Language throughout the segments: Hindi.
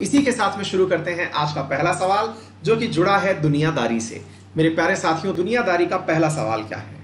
इसी के साथ में शुरू करते हैं आज का पहला सवाल, जो कि जुड़ा है दुनियादारी से। मेरे प्यारे साथियों, दुनियादारी का पहला सवाल क्या है?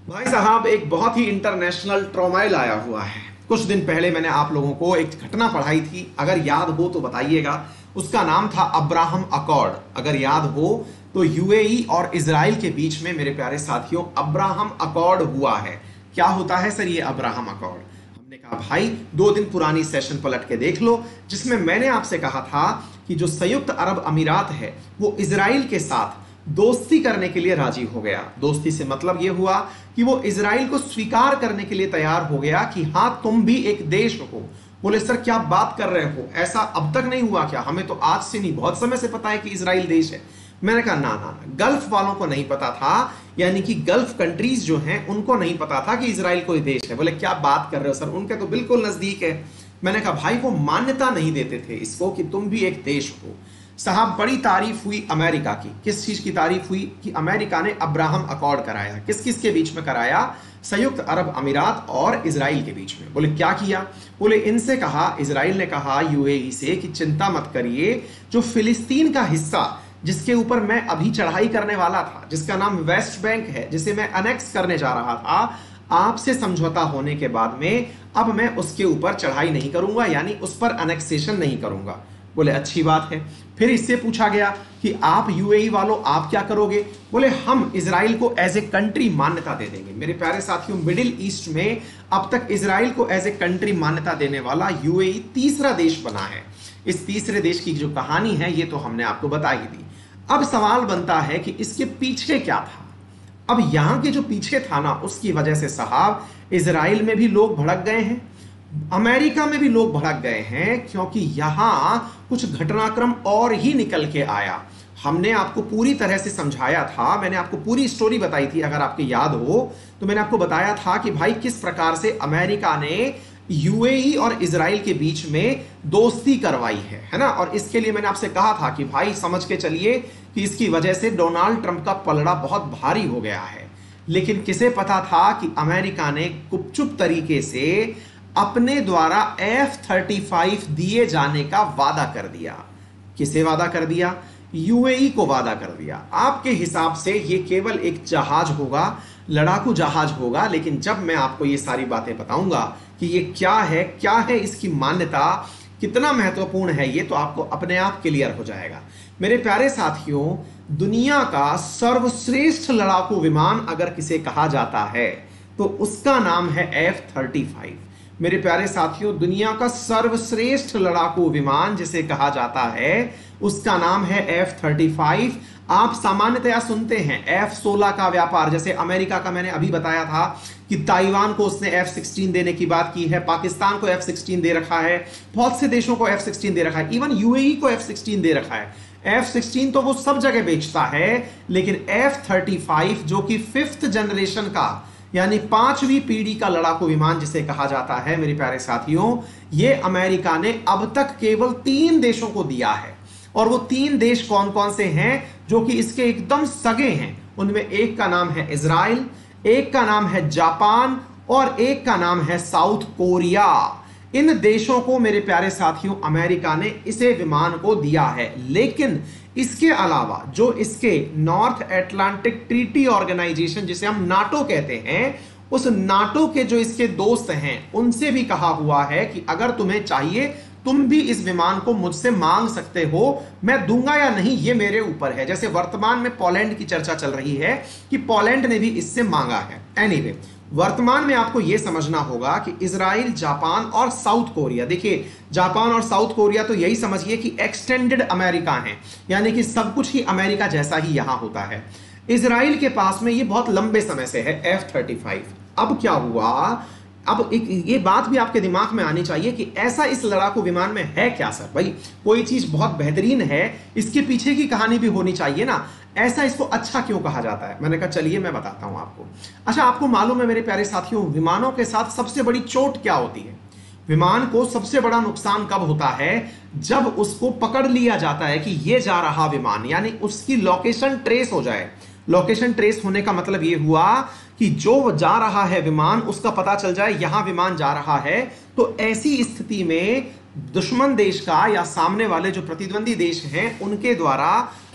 भाई साहब, एक बहुत ही इंटरनेशनल ट्रॉमाइल आया हुआ है। कुछ दिन पहले मैंने आप लोगों को एक घटना पढ़ाई थी, अगर याद हो तो बताइएगा। उसका नाम था अब्राहम अकॉर्ड। अगर याद हो तो यूएई और इजराइल के बीच में मेरे प्यारे साथियों अब्राहम अकॉर्ड हुआ है। क्या होता है सर ये अब्राहम अकॉर्ड? हमने कहा भाई 2 दिन पुरानी सेशन पलट के देख लो, जिसमें मैंने आपसे कहा था कि जो संयुक्त अरब अमीरात है वो इजराइल के साथ दोस्ती करने के लिए राजी हो गया। दोस्ती से मतलब यह हुआ कि वो इजराइल को स्वीकार करने के लिए तैयार हो गया कि हां तुम भी एक देश हो। बोले सर क्या बात कर रहे हो, ऐसा अब तक नहीं हुआ क्या? हमें तो आज से नहीं बहुत समय से पता है कि इजराइल देश है। मैंने कहा ना ना ना, गल्फ वालों को नहीं पता था, यानी कि गल्फ कंट्रीज जो हैं उनको नहीं पता था कि इजराइल कोई देश है। बोले क्या बात कर रहे हो सर, उनके तो बिल्कुल नजदीक है। मैंने कहा भाई वो मान्यता नहीं देते थे इसको कि तुम भी एक देश हो। साहब बड़ी तारीफ हुई अमेरिका की। किस चीज की तारीफ हुई? कि अमेरिका ने अब्राहम अकॉर्ड कराया। किस किस के बीच में कराया? संयुक्त अरब अमीरात और इजराइल के बीच में। बोले क्या किया? बोले इनसे कहा, इजराइल ने कहा यूएई से कि चिंता मत करिए, जो फिलिस्तीन का हिस्सा जिसके ऊपर मैं अभी चढ़ाई करने वाला था, जिसका नाम वेस्ट बैंक है, जिसे मैं अनेक्स करने जा रहा था, आपसे समझौता होने के बाद में अब मैं उसके ऊपर चढ़ाई नहीं करूंगा, यानी उस पर अनेक्सेशन नहीं करूंगा। बोले अच्छी बात है। फिर इससे पूछा गया कि आप यूएई वालों आप क्या करोगे? बोले हम इजराइल को एज ए कंट्री मान्यता दे देंगे। मेरे प्यारे साथियों, मिडिल ईस्ट में अब तक इजराइल को एज ए कंट्री मान्यता देने वाला यूएई तीसरा देश बना है। इस तीसरे देश की जो कहानी है ये तो हमने आपको बता ही दी। अब सवाल बनता है कि इसके पीछे क्या था। अब यहां के जो पीछे था ना, उसकी वजह से साहब इजराइल में भी लोग भड़क गए हैं, अमेरिका में भी लोग भड़क गए हैं, क्योंकि यहां कुछ घटनाक्रम और ही निकल के आया। हमने आपको पूरी तरह से समझाया था, मैंने आपको पूरी स्टोरी बताई थी, अगर आपको याद हो तो मैंने आपको बताया था कि भाई किस प्रकार से अमेरिका ने यूएई और इजराइल के बीच में दोस्ती करवाई है ना। और इसके लिए मैंने आपसे कहा था कि भाई समझ के चलिए कि इसकी वजह से डोनाल्ड ट्रंप का पलड़ा बहुत भारी हो गया है। लेकिन किसे पता था कि अमेरिका ने गुपचुप तरीके से अपने द्वारा F-35 दिए जाने का वादा कर दिया। किसे वादा कर दिया? यूएई को वादा कर दिया। आपके हिसाब से ये केवल एक जहाज होगा, लड़ाकू जहाज होगा, लेकिन जब मैं आपको ये सारी बातें बताऊंगा कि ये क्या है इसकी मान्यता कितना महत्वपूर्ण है, ये तो आपको अपने आप क्लियर हो जाएगा। मेरे प्यारे साथियों, दुनिया का सर्वश्रेष्ठ लड़ाकू विमान अगर किसे कहा जाता है तो उसका नाम है F-35। मेरे प्यारे साथियों, दुनिया का सर्वश्रेष्ठ लड़ाकू विमान जिसे कहा जाता है उसका नाम है F-35। आप सामान्यतया सुनते हैं F-16 का व्यापार, जैसे अमेरिका का मैंने अभी बताया था कि ताइवान को उसने F-16 देने की बात की है, पाकिस्तान को F-16 दे रखा है, बहुत से देशों को F-16 दे रखा है, इवन यूएई को F-16 दे रखा है। F-16 तो वो सब जगह बेचता है, लेकिन F-35 जो कि 5th जनरेशन का यानी 5वीं पीढ़ी का लड़ाकू विमान जिसे कहा जाता है, मेरे प्यारे साथियों, ये अमेरिका ने अब तक केवल 3 देशों को दिया है। और वो 3 देश कौन कौन से हैं जो कि इसके एकदम सगे हैं? उनमें एक का नाम है इजराइल, एक का नाम है जापान और एक का नाम है साउथ कोरिया। इन देशों को मेरे प्यारे साथियों अमेरिका ने इसे विमान को दिया है। लेकिन इसके अलावा जो इसके नॉर्थ अटलांटिक ट्रीटी ऑर्गेनाइजेशन जिसे हम नाटो कहते हैं, उस नाटो के जो इसके दोस्त हैं उनसे भी कहा हुआ है कि अगर तुम्हें चाहिए तुम भी इस विमान को मुझसे मांग सकते हो, मैं दूंगा या नहीं ये मेरे ऊपर है। जैसे वर्तमान में पोलैंड की चर्चा चल रही है कि पोलैंड ने भी इससे मांगा है। एनीवे, वर्तमान में आपको यह समझना होगा कि इजराइल, जापान और साउथ कोरिया, देखिए जापान और साउथ कोरिया तो यही समझिए कि एक्सटेंडेड अमेरिका है, यानी कि सब कुछ ही अमेरिका जैसा ही यहां होता है। इजराइल के पास में ये बहुत लंबे समय से है F-35। अब क्या हुआ? अब एक ये बात भी आपके दिमाग में आनी चाहिए कि ऐसा इस लड़ाकू विमान में है क्या सर? भाई कोई चीज बहुत बेहतरीन है, इसके पीछे की कहानी भी होनी चाहिए ना, ऐसा इसको अच्छा क्यों कहा जाता है? मैंने कहा चलिए मैं बताता हूं आपको। अच्छा, आपको मालूम है मेरे प्यारे साथियों, विमानों के साथ सबसे बड़ी चोट क्या होती है? विमान को सबसे बड़ा नुकसान कब होता है? जब उसको पकड़ लिया जाता है कि ये जा रहा विमान, यानी उसकी लोकेशन ट्रेस हो जाए। लोकेशन ट्रेस होने का मतलब ये हुआ कि जो जा रहा है विमान उसका पता चल जाए यहां विमान जा रहा है, तो ऐसी स्थिति में दुश्मन देश का या सामने वाले जो प्रतिद्वंदी देश हैं उनके द्वारा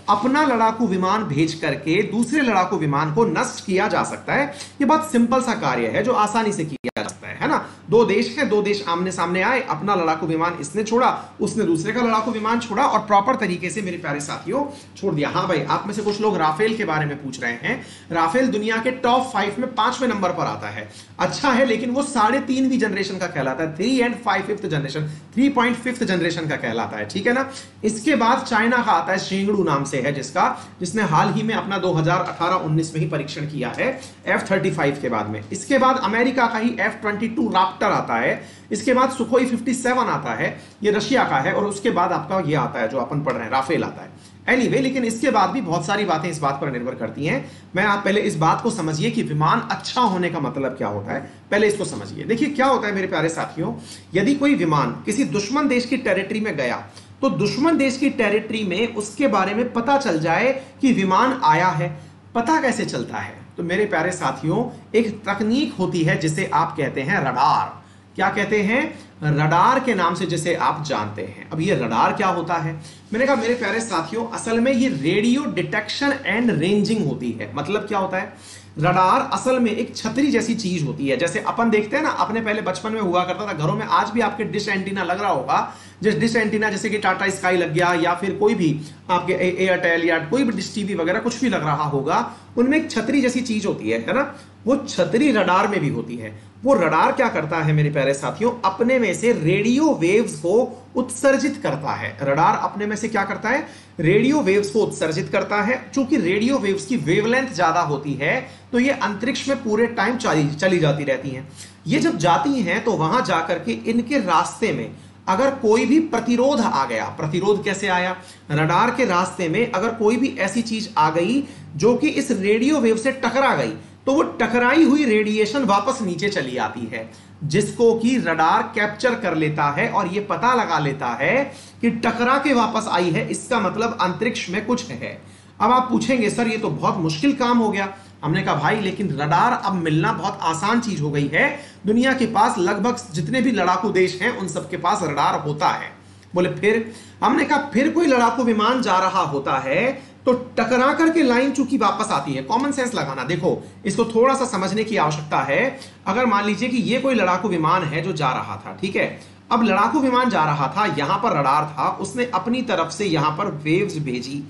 अपना लड़ाकू विमान भेज करके दूसरे लड़ाकू विमान को नष्ट किया जा सकता है। यह बहुत सिंपल सा कार्य है जो आसानी से किया जा सकता है ना। दो देश हैं, दो देश आमने सामने आए, अपना लड़ाकू विमान इसने छोड़ा, उसने दूसरे का लड़ाकू विमान छोड़ा और प्रॉपर तरीके से मेरे प्यारे साथियों छोड़ दिया। हाँ भाई, आप में से कुछ लोग राफेल के बारे में पूछ रहे हैं। राफेल दुनिया के टॉप 5 में 5वें नंबर पर आता है। अच्छा है, लेकिन वो 3.5वीं जनरेशन का कहलाता है, 3 and 5th generation, 3.5th generation का कहलाता है, ठीक है ना। इसके बाद चाइना का आता है, शेंगडू नाम से है जिसने हाल ही में अपना 2018-19 में ही परीक्षण किया है F-35 के बाद में। इसके बाद अमेरिका का ही F-22 राप्टर आता है। इसके बाद सुखोई 57 आता है, ये रशिया का है। और उसके बाद आपका ये आता है जो अपन पढ़ रहे हैं, राफेल आता है। एनीवे, लेकिन इसके बाद भी बहुत सारी बातें इस बात पर निर्भर करती हैं। मैं आप पहले इस बात को समझिए कि विमान अच्छा होने का मतलब क्या होता है, पहले इसको समझिए। देखिए क्या होता है मेरे प्यारे साथियों, यदि कोई विमान किसी दुश्मन देश की टेरिटरी में गया तो दुश्मन देश की टेरिटरी में उसके बारे में पता चल जाए कि विमान आया है। पता कैसे चलता है? तो मेरे प्यारे साथियों, एक तकनीक होती है जिसे आप कहते हैं रडार। क्या कहते हैं? रडार के नाम से जिसे आप जानते हैं। अब ये रडार क्या होता है? मैंने कहा मेरे प्यारे साथियों, असल में ये रेडियो डिटेक्शन एंड रेंजिंग होती है। मतलब क्या होता है? रडार असल में एक छतरी जैसी चीज होती है। जैसे अपन देखते हैं ना, अपने पहले बचपन में हुआ करता था घरों में, आज भी आपके डिश एंटीना लग रहा होगा। जिस डिश एंटीना जैसे कि टाटा स्काई लग गया या फिर कोई भी आपके एयरटेल या कोई भी डिश टीवी वगैरह कुछ भी लग रहा होगा, उनमें एक छतरी जैसी चीज होती है ना। वो छतरी रडार में भी होती है। वो रडार क्या करता है मेरे प्यारे साथियों? अपने में से रेडियो वेव्स को उत्सर्जित करता है। रडार अपने में से क्या करता है? रेडियो वेव्स को उत्सर्जित करता है। चूंकि रेडियो वेव्स की वेवलेंथ ज्यादा होती है तो ये अंतरिक्ष में पूरे टाइम चली जाती रहती हैं। ये जब जाती हैं तो वहां जाकर के इनके रास्ते में अगर कोई भी प्रतिरोध आ गया, प्रतिरोध कैसे आया? रडार के रास्ते में अगर कोई भी ऐसी चीज आ गई जो कि इस रेडियो वेव से टकरा गई तो वो टकराई हुई रेडिएशन वापस नीचे चली आती है, जिसको कि रडार कैप्चर कर लेता है और ये पता लगा लेता है कि टकरा के वापस आई है, इसका मतलब अंतरिक्ष में कुछ है। अब आप पूछेंगे सर ये तो बहुत मुश्किल काम हो गया। हमने कहा भाई लेकिन रडार अब मिलना बहुत आसान चीज हो गई है। दुनिया के पास लगभग जितने भी लड़ाकू देश हैं उन सबके पास रडार होता है। बोले फिर? हमने कहा फिर कोई लड़ाकू विमान जा रहा होता है तो टकरा करके लाइन चूंकि वापस आती है। कॉमन सेंस लगाना, देखो इसको थोड़ा सा समझने की आवश्यकता है। अगर मान लीजिए कि ये कोई लड़ाकू विमान है जो जा रहा था, ठीक है। अब लड़ाकू विमान जा रहा था, यहां पर रडार था, उसने अपनी तरफ से यहां पर वेव्स भेजी।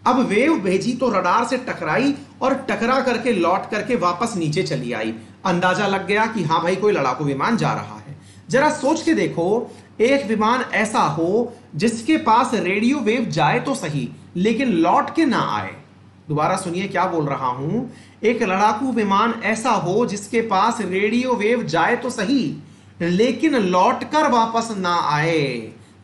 अब वेव भेजी तो रडार से टकराई और टकरा करके लौट करके वापस नीचे चली आई। अंदाजा लग गया कि हाँ भाई कोई लड़ाकू विमान जा रहा है। जरा सोच के देखो, एक विमान ऐसा हो जिसके पास रेडियो वेव जाए तो सही लेकिन लौट के ना आए। दोबारा सुनिए क्या बोल रहा हूं। एक लड़ाकू विमान ऐसा हो जिसके पास रेडियो वेव जाए तो सही लेकिन लौटकर वापस ना आए।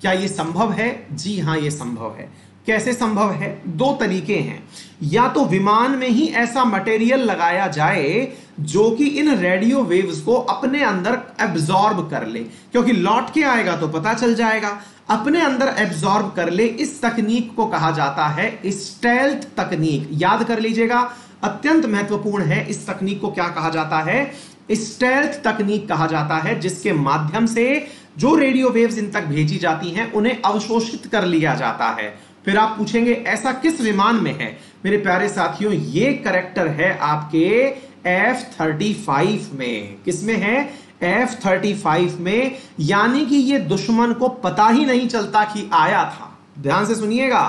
क्या यह संभव है? जी हां, यह संभव है। कैसे संभव है? दो तरीके हैं। या तो विमान में ही ऐसा मटेरियल लगाया जाए जो कि इन रेडियो वेव्स को अपने अंदर एब्जॉर्ब कर ले, क्योंकि लौट के आएगा तो पता चल जाएगा। अपने अंदर एब्जॉर्ब कर ले, इस तकनीक को कहा जाता है स्टेल्थ तकनीक। याद कर लीजिएगा, अत्यंत महत्वपूर्ण है। इस तकनीक को क्या कहा जाता है? स्टेल्थ तकनीक कहा जाता है, जिसके माध्यम से जो रेडियो वेव्स इन तक भेजी जाती हैं उन्हें अवशोषित कर लिया जाता है। फिर आप पूछेंगे ऐसा किस विमान में है? मेरे प्यारे साथियों, ये करेक्टर है आपके F-35 में। किसमें है? F-35 में। यानी कि ये दुश्मन को पता ही नहीं चलता कि आया था। ध्यान से सुनिएगा,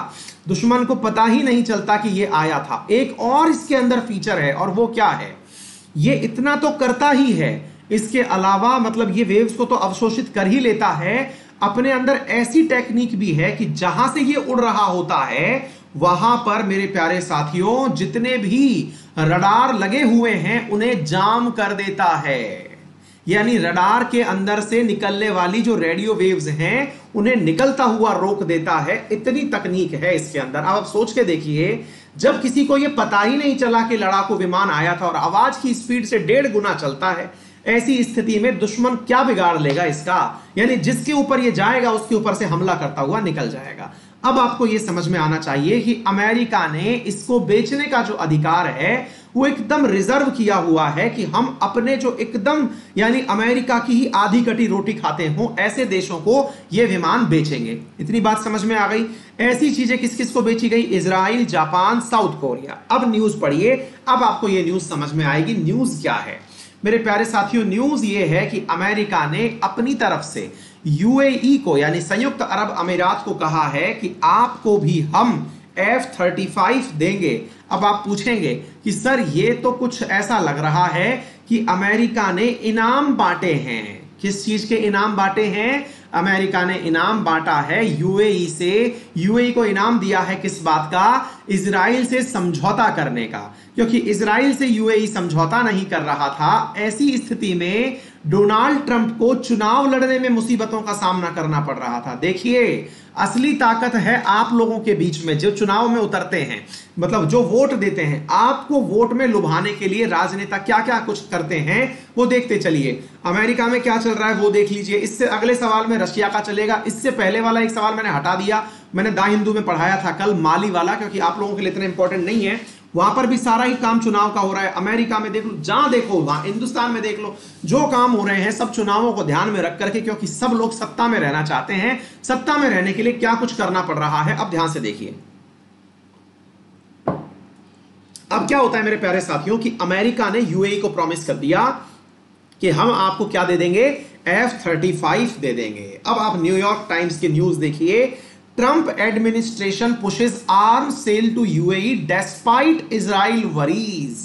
दुश्मन को पता ही नहीं चलता कि ये आया था। एक और इसके अंदर फीचर है, और वो क्या है? ये इतना तो करता ही है, इसके अलावा मतलब ये वेव्स को तो अवशोषित कर ही लेता है। अपने अंदर ऐसी टेक्निक भी है कि जहां से ये उड़ रहा होता है वहां पर मेरे प्यारे साथियों जितने भी रडार लगे हुए हैं उन्हें जाम कर देता है। यानी रडार के अंदर से निकलने वाली जो रेडियो वेव्स हैं उन्हें निकलता हुआ रोक देता है। इतनी तकनीक है इसके अंदर। अब आप सोच के देखिए, जब किसी को यह पता ही नहीं चला कि लड़ाकू विमान आया था और आवाज की स्पीड से 1.5 गुना चलता है, ऐसी स्थिति में दुश्मन क्या बिगाड़ लेगा इसका? यानी जिसके ऊपर ये जाएगा उसके ऊपर से हमला करता हुआ निकल जाएगा। अब आपको यह समझ में आना चाहिए कि अमेरिका ने इसको बेचने का जो अधिकार है वो एकदम रिजर्व किया हुआ है कि हम अपने जो एकदम यानी अमेरिका की ही आधी कटी रोटी खाते हो ऐसे देशों को ये विमान बेचेंगे। इतनी बात समझ में आ गई। ऐसी चीजें किस किस को बेची गई? Israel, Japan, south Korea. अब न्यूज पढ़िए, अब आपको ये न्यूज समझ में आएगी न्यूज क्या है। मेरे प्यारे साथियों, न्यूज ये है कि अमेरिका ने अपनी तरफ से यूएई को यानी संयुक्त अरब अमीरात को कहा है कि आपको भी हम F-35 देंगे। अब आप पूछेंगे कि सर ये तो कुछ ऐसा लग रहा है कि अमेरिका ने इनाम बांटे हैं। किस चीज के इनाम बांटे हैं? अमेरिका ने इनाम बांटा है यूएई से। यूएई को इनाम दिया है किस बात का? इजराइल से समझौता करने का, क्योंकि इजराइल से यूएई समझौता नहीं कर रहा था। ऐसी स्थिति में डोनाल्ड ट्रंप को चुनाव लड़ने में मुसीबतों का सामना करना पड़ रहा था। देखिए, असली ताकत है आप लोगों के बीच में जो चुनाव में उतरते हैं, मतलब जो वोट देते हैं। आपको वोट में लुभाने के लिए राजनेता क्या क्या कुछ करते हैं वो देखते चलिए। अमेरिका में क्या चल रहा है वो देख लीजिए। इससे अगले सवाल में रशिया का चलेगा। इससे पहले वाला एक सवाल मैंने हटा दिया, मैंने दा हिंदू में पढ़ाया था कल, माली वाला, क्योंकि आप लोगों के लिए इतना इंपॉर्टेंट नहीं है। वहां पर भी सारा ही काम चुनाव का हो रहा है। अमेरिका में देख लो, जहां देखो वहां, हिंदुस्तान में देख लो, जो काम हो रहे हैं सब चुनावों को ध्यान में रख करके, क्योंकि सब लोग सत्ता में रहना चाहते हैं। सत्ता में रहने के लिए क्या कुछ करना पड़ रहा है, अब ध्यान से देखिए। अब क्या होता है मेरे प्यारे साथियों कि अमेरिका ने यूएई को प्रॉमिस कर दिया कि हम आपको क्या दे देंगे? F-35 दे देंगे। अब आप न्यूयॉर्क टाइम्स की न्यूज देखिए। Trump administration pushes arm sale to UAE despite Israel worries.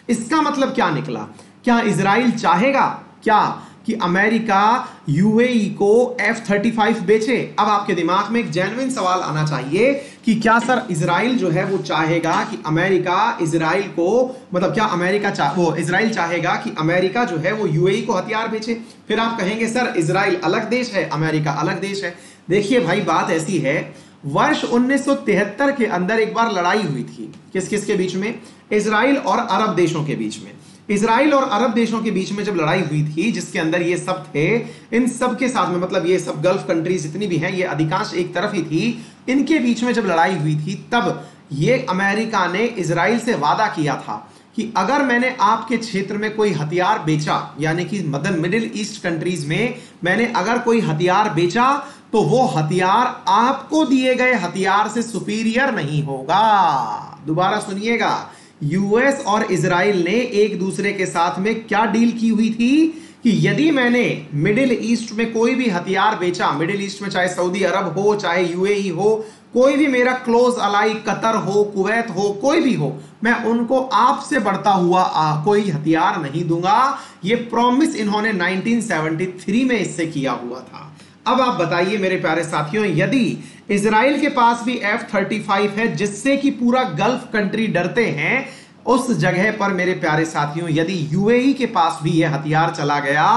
इसका मतलब क्या निकला? क्या इजराइल चाहेगा क्या कि अमेरिका यूएई को F-35 बेचे? अब आपके दिमाग में एक जेन्युइन सवाल आना चाहिए कि क्या सर इजराइल जो है वो चाहेगा कि अमेरिका इजराइल को, मतलब क्या अमेरिका वो इजराइल चाहेगा कि अमेरिका जो है वो यूएई को हथियार बेचे? फिर आप कहेंगे सर इजराइल अलग देश है, अमेरिका अलग देश है। देखिए भाई, बात ऐसी है, वर्ष 1973 के अंदर एक बार लड़ाई हुई थी। किस किस के बीच में? इजराइल और अरब देशों के बीच में। इजराइल और अरब देशों के बीच में जब लड़ाई हुई थी, जिसके अंदर ये सब थे, इन सब के साथ में, मतलब ये सब गल्फ कंट्रीज जितनी भी हैं, ये अधिकांश एक तरफ ही थी। इनके बीच में जब लड़ाई हुई थी तब ये अमेरिका ने इजराइल से वादा किया था कि अगर मैंने आपके क्षेत्र में कोई हथियार बेचा, यानी कि मिडिल ईस्ट कंट्रीज में मैंने अगर कोई हथियार बेचा, तो वो हथियार आपको दिए गए हथियार से सुपीरियर नहीं होगा। दोबारा सुनिएगा, यूएस और इजराइल ने एक दूसरे के साथ में क्या डील की हुई थी कि यदि मैंने मिडिल ईस्ट में कोई भी हथियार बेचा, मिडिल ईस्ट में चाहे सऊदी अरब हो, चाहे यूएई हो, कोई भी मेरा क्लोज अलाई, कतर हो, कुवैत हो, कोई भी हो, मैं उनको आपसे बढ़ता हुआ कोई हथियार नहीं दूंगा। ये प्रॉमिस इन्होंने 1973 में इससे किया हुआ था। अब आप बताइए मेरे प्यारे साथियों, यदि इजराइल के पास भी F-35 है, जिससे कि पूरा गल्फ कंट्री डरते हैं, उस जगह पर मेरे प्यारे साथियों यदि यूएई के पास भी यह हथियार चला गया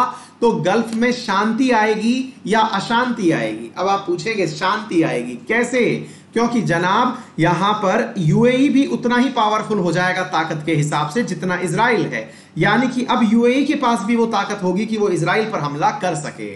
तो गल्फ में शांति आएगी या अशांति आएगी? अब आप पूछेंगे शांति आएगी कैसे? क्योंकि जनाब यहां पर यूएई भी उतना ही पावरफुल हो जाएगा ताकत के हिसाब से जितना इजराइल है। यानी कि अब यूएई के पास भी वो ताकत होगी कि वो इजराइल पर हमला कर सके।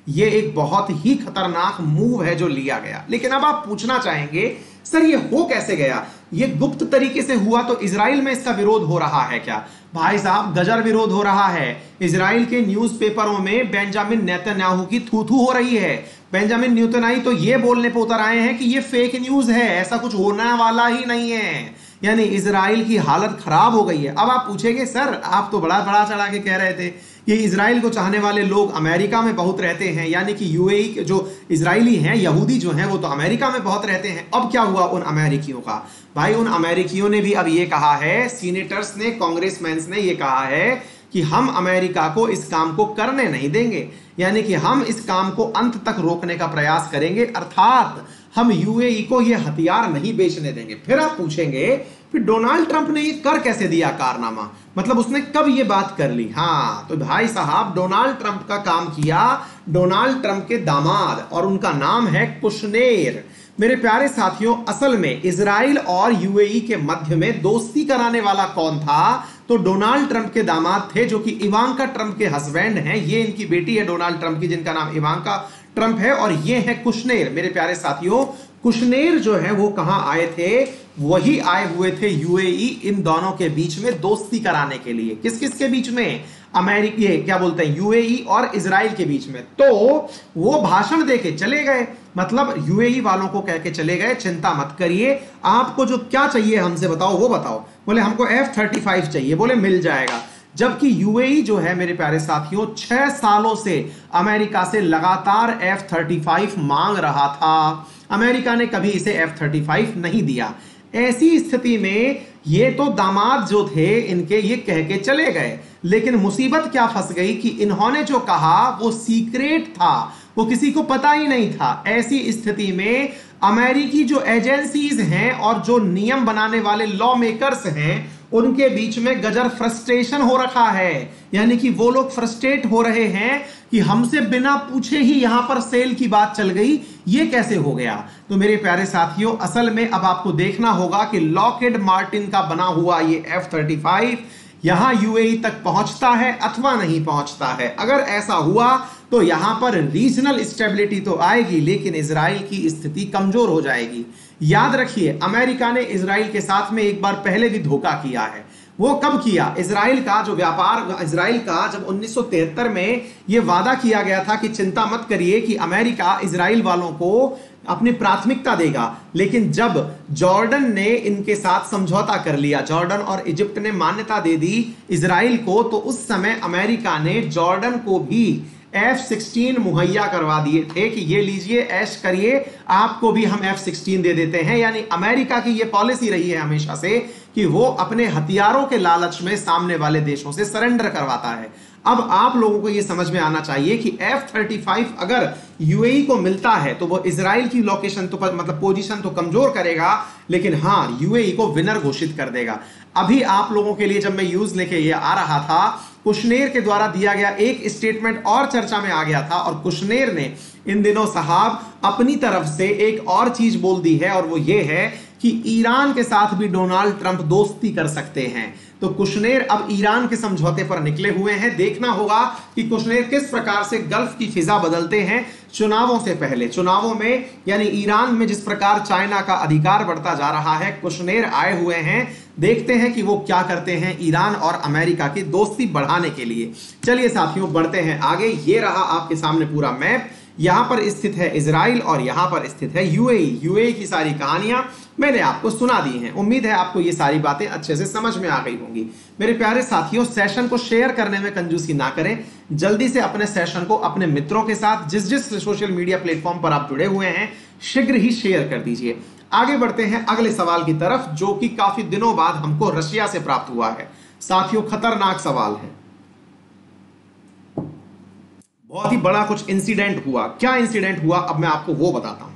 ये एक बहुत ही खतरनाक मूव है जो लिया गया। लेकिन अब आप पूछना चाहेंगे सर ये हो कैसे गया? ये गुप्त तरीके से हुआ तो इजराइल में इसका विरोध हो रहा है क्या? भाई साहब, गजर विरोध हो रहा है। इजराइल के न्यूज़पेपरों में बेंजामिन नेतन्याहू की थू-थू हो रही है। बेंजामिन नेतन्याहू तो ये बोलने पर उतर आए हैं कि ये फेक न्यूज है, ऐसा कुछ होने वाला ही नहीं है। यानी इजराइल की हालत खराब हो गई है। अब आप पूछेंगे सर आप तो बड़ा बड़ा चढ़ा के कह रहे थे कि इजराइल को चाहने वाले लोग अमेरिका में बहुत रहते हैं, यानी कि यूएई के जो इजरायली हैं, यहूदी जो हैं, वो तो अमेरिका में बहुत रहते हैं। अब क्या हुआ उन अमेरिकियों का? भाई उन अमेरिकियों ने भी अब ये कहा है, सीनेटर्स ने, कांग्रेसमैन ने ये कहा है कि हम अमेरिका को इस काम को करने नहीं देंगे, यानी कि हम इस काम को अंत तक रोकने का प्रयास करेंगे, अर्थात हम यूएई को ये हथियार नहीं बेचने देंगे। फिर आप पूछेंगे फिर डोनाल्ड ट्रंप ने ये कर कैसे दिया कारनामा, मतलब उसने कब ये बात कर ली? हाँ, तो भाई साहब डोनाल्ड ट्रंप का काम किया डोनाल्ड ट्रंप के दामाद, और उनका नाम है कुशनेर। मेरे प्यारे साथियों, असल में इजराइल और यूएई के मध्य में दोस्ती कराने वाला कौन था? तो डोनाल्ड ट्रंप के दामाद थे, जो कि इवांका ट्रंप के हस्बैंड हैं। ये इनकी बेटी है डोनाल्ड ट्रंप की, जिनका नाम इवांका ट्रंप है, और ये है कुशनेर। मेरे प्यारे साथियों, कुशनेर जो है वो कहां आए थे, वही आए हुए थे यूएई इन दोनों के बीच में दोस्ती कराने के लिए। किस किस के बीच में, अमेरिकी क्या बोलते हैं, यूएई और इजराइल के बीच में। तो वो भाषण देके चले गए, मतलब यूएई वालों को कह के चले गए चिंता मत करिए, आपको जो क्या चाहिए हमसे बताओ, वो बताओ। बोले हमको F-35 चाहिए, बोले मिल जाएगा। जबकि यूएई जो है मेरे प्यारे साथियों 6 सालों से अमेरिका से लगातार F-35 मांग रहा था, अमेरिका ने कभी इसे F-35 नहीं दिया। ऐसी स्थिति में ये तो दामाद जो थे इनके ये कह के चले गए, लेकिन मुसीबत क्या फंस गई कि इन्होंने जो कहा वो सीक्रेट था, वो किसी को पता ही नहीं था। ऐसी स्थिति में अमेरिकी जो एजेंसीज हैं और जो नियम बनाने वाले लॉ मेकर्स हैं उनके बीच में गजर फ्रस्ट्रेशन हो रखा है, यानी कि वो लोग फ्रस्ट्रेट हो रहे हैं कि हमसे बिना पूछे ही यहां पर सेल की बात चल गई, ये कैसे हो गया। तो मेरे प्यारे साथियों असल में अब आपको देखना होगा कि लॉकहीड मार्टिन का बना हुआ ये F-35 यहां यूएई तक पहुंचता है अथवा नहीं पहुंचता है। अगर ऐसा हुआ तो यहां पर रीजनल स्टेबिलिटी तो आएगी, लेकिन इजराइल की स्थिति कमजोर हो जाएगी। याद रखिए अमेरिका ने इजराइल के साथ में एक बार पहले भी धोखा किया है। वो कब किया, इजराइल का जो व्यापार, इजराइल का जब 1973 में यह वादा किया गया था कि चिंता मत करिए कि अमेरिका इजराइल वालों को अपनी प्राथमिकता देगा, लेकिन जब जॉर्डन ने इनके साथ समझौता कर लिया, जॉर्डन और इजिप्ट ने मान्यता दे दी इजराइल को, तो उस समय अमेरिका ने जॉर्डन को भी F-16 मुहैया करवा दिए थे कि ये लीजिए ऐश करिए, आपको भी हम F-16 दे देते हैं। यानी अमेरिका की ये पॉलिसी रही है हमेशा से कि वो अपने हथियारों के लालच में सामने वाले देशों से सरेंडर करवाता है। अब आप लोगों को ये समझ में आना चाहिए कि F-35 अगर यूएई को मिलता है तो वो इजराइल की लोकेशन तो मतलब पोजीशन तो कमजोर करेगा, लेकिन हाँ यूएई को विनर घोषित कर देगा। अभी आप लोगों के लिए जब मैं न्यूज़ लेके ये आ रहा था, कुशनेर के द्वारा दिया गया एक स्टेटमेंट और चर्चा में आ गया था, और कुशनेर ने इन दिनों साहब अपनी तरफ से एक और चीज बोल दी है, और वो ये है कि ईरान के साथ भी डोनाल्ड ट्रंप दोस्ती कर सकते हैं। तो कुशनेर अब ईरान के समझौते पर निकले हुए हैं। देखना होगा कि कुशनेर किस प्रकार से गल्फ की फिजा बदलते हैं चुनावों से पहले। चुनावों में यानी ईरान में जिस प्रकार चाइना का अधिकार बढ़ता जा रहा है, कुशनेर आए हुए हैं, देखते हैं कि वो क्या करते हैं ईरान और अमेरिका की दोस्ती बढ़ाने के लिए। चलिए साथियों बढ़ते हैं आगे। ये रहा आपके सामने पूरा मैप, यहां पर स्थित है इजराइल और यहां पर स्थित है यूएई। यूएई की सारी कहानियां मैंने आपको सुना दी हैं। उम्मीद है आपको ये सारी बातें अच्छे से समझ में आ गई होंगी। मेरे प्यारे साथियों सेशन को शेयर करने में कंजूसी ना करें, जल्दी से अपने सेशन को अपने मित्रों के साथ जिस जिस सोशल मीडिया प्लेटफॉर्म पर आप जुड़े हुए हैं शीघ्र ही शेयर कर दीजिए। आगे बढ़ते हैं अगले सवाल की तरफ, जो कि काफी दिनों बाद हमको रशिया से प्राप्त हुआ है। साथियों खतरनाक सवाल है, बहुत ही बड़ा कुछ इंसिडेंट हुआ। क्या इंसिडेंट हुआ अब मैं आपको वो बताता हूं।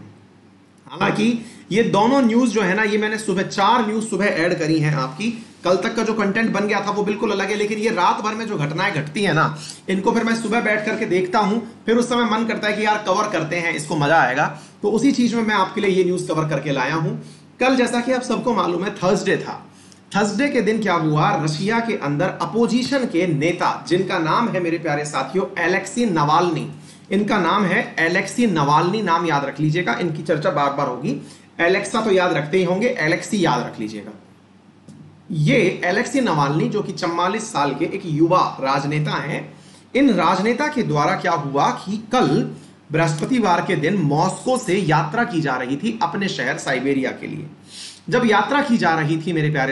हालांकि ये दोनों न्यूज जो है ना, ये मैंने सुबह 4 न्यूज सुबह ऐड करी हैं आपकी। कल तक का जो कंटेंट बन गया था वो बिल्कुल अलग है, लेकिन ये रात भर में जो घटनाएं घटती है ना, इनको फिर मैं सुबह बैठ करके देखता हूं, फिर उस समय मन करता है कि यार कवर करते हैं, इसको मजा आएगा। तो उसी चीज में मैं आपके लिए ये न्यूज कवर करके लाया हूं। कल जैसा कि आप सबको मालूम है थर्सडे था। थर्सडे के दिन क्या हुआ, रशिया के अंदर अपोजिशन के नेता जिनका नाम है मेरे प्यारे साथियों एलेक्सी नवाल्नी, इनका नाम है एलेक्सी नवाल्नी, नाम याद रख लीजिएगा, इनकी चर्चा बार बार होगी। एलेक्सा तो याद रखते ही होंगे, एलेक्सी याद रख लीजिएगा। ये एलेक्सी नवाल्नी जो कि 44 साल के एक युवा राजनेता हैं, इन राजनेता के द्वारा क्या हुआ कि कल बृहस्पतिवार के दिन मॉस्को से यात्रा की जा रही थी अपने शहर साइबेरिया के लिए। जब यात्रा की जा रही थी मेरे प्यारे